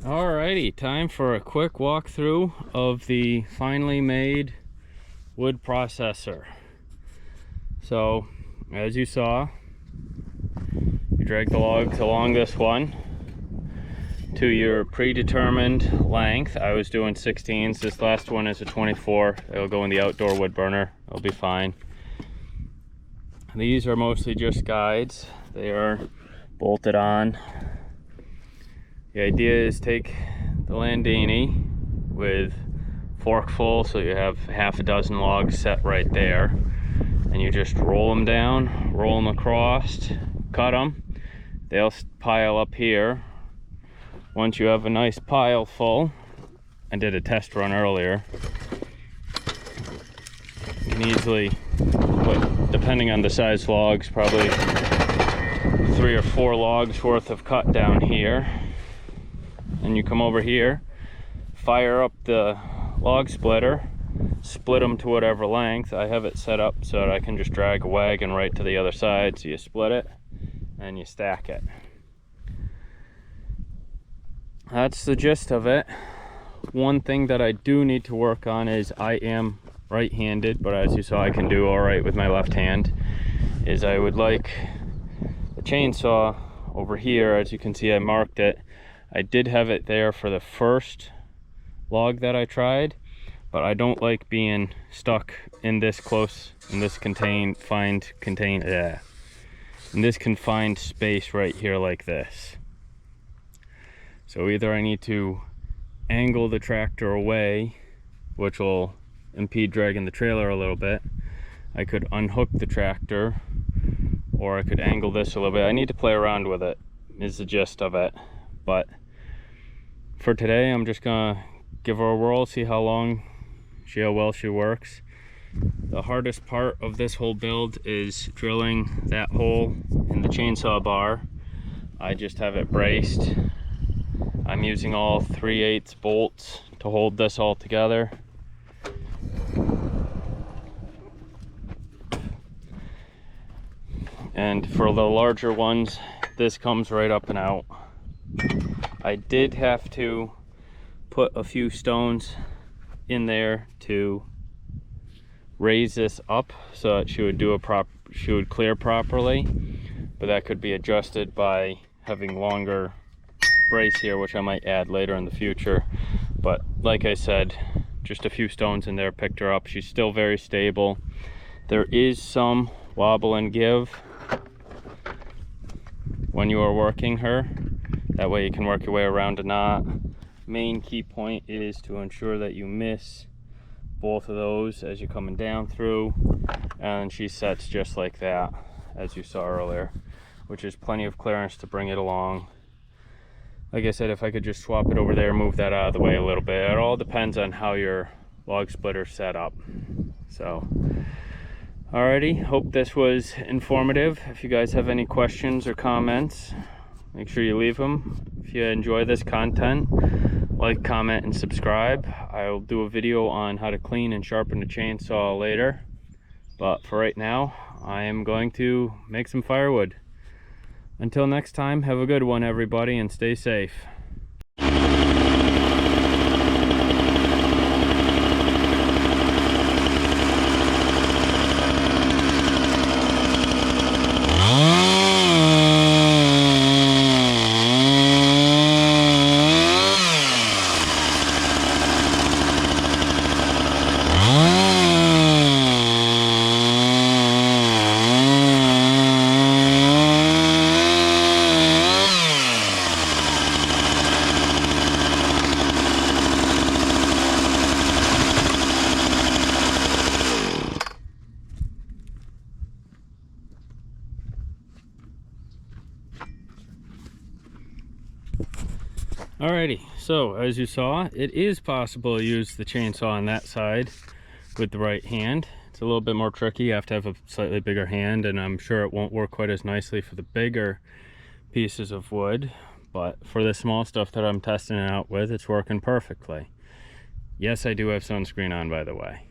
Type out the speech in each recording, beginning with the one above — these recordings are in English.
Alrighty, time for a quick walkthrough of the finally made wood processor. So, as you saw, you drag the logs along this one to your predetermined length. I was doing 16s. This last one is a 24. It'll go in the outdoor wood burner. It'll be fine. These are mostly just guides. They are bolted on. The idea is take the Landini with forkful, so you have half a dozen logs set right there, and you just roll them down, roll them across, cut them. They'll pile up here. Once you have a nice pile full, I did a test run earlier, you can easily put, depending on the size logs, probably 3 or 4 logs worth of cut down here. And you come over here, fire up the log splitter, split them to whatever length. I have it set up so that I can just drag a wagon right to the other side. So you split it and you stack it. That's the gist of it. One thing that I do need to work on is I am right-handed, but as you saw I can do all right with my left hand, is I would like the chainsaw over here. As you can see, I marked it. I did have it there for the first log that I tried, but I don't like being stuck in this close, in this confined space right here like this. So either I need to angle the tractor away, which will impede dragging the trailer a little bit. I could unhook the tractor, or I could angle this a little bit. I need to play around with it, is the gist of it. But for today, I'm just gonna give her a whirl, see how well she works. The hardest part of this whole build is drilling that hole in the chainsaw bar. I just have it braced. I'm using all 3/8 bolts to hold this all together. And for the larger ones, this comes right up and out. I did have to put a few stones in there to raise this up so that she would clear properly, but that could be adjusted by having longer brace here, which I might add later in the future. But like I said, just a few stones in there picked her up. She's still very stable. There is some wobble and give when you are working her. That way you can work your way around a knot. Main key point is to ensure that you miss both of those as you're coming down through, and she sets just like that, as you saw earlier, which is plenty of clearance to bring it along. Like I said, if I could just swap it over there, move that out of the way a little bit. It all depends on how your log splitter's set up. So, alrighty, hope this was informative. If you guys have any questions or comments, make sure you leave them. If you enjoy this content, like, comment, and subscribe. I'll do a video on how to clean and sharpen a chainsaw later. But for right now, I am going to make some firewood. Until next time, have a good one, everybody, and stay safe. Alrighty, so as you saw, it is possible to use the chainsaw on that side with the right hand. It's a little bit more tricky. You have to have a slightly bigger hand, and I'm sure it won't work quite as nicely for the bigger pieces of wood, but for the small stuff that I'm testing it out with, it's working perfectly. Yes, I do have sunscreen on, by the way.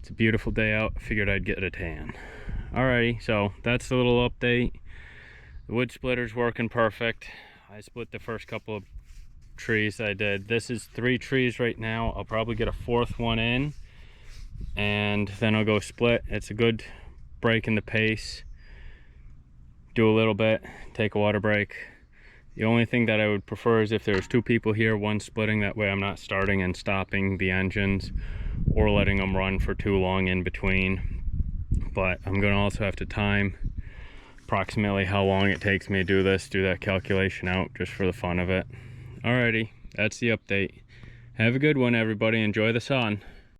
It's a beautiful day out. I figured I'd get a tan. Alrighty, so that's the little update. The wood splitter's working perfect. I split the first couple of trees I did. This is 3 trees right now. I'll probably get a 4th one in, and then I'll go split. It's a good break in the pace. Do a little bit, take a water break. The only thing that I would prefer is if there's 2 people here, one splitting, that way I'm not starting and stopping the engines or letting them run for too long in between. But I'm gonna also have to time approximately how long it takes me to do this, do that calculation out just for the fun of it. Alrighty, that's the update. Have a good one, everybody. Enjoy the sun.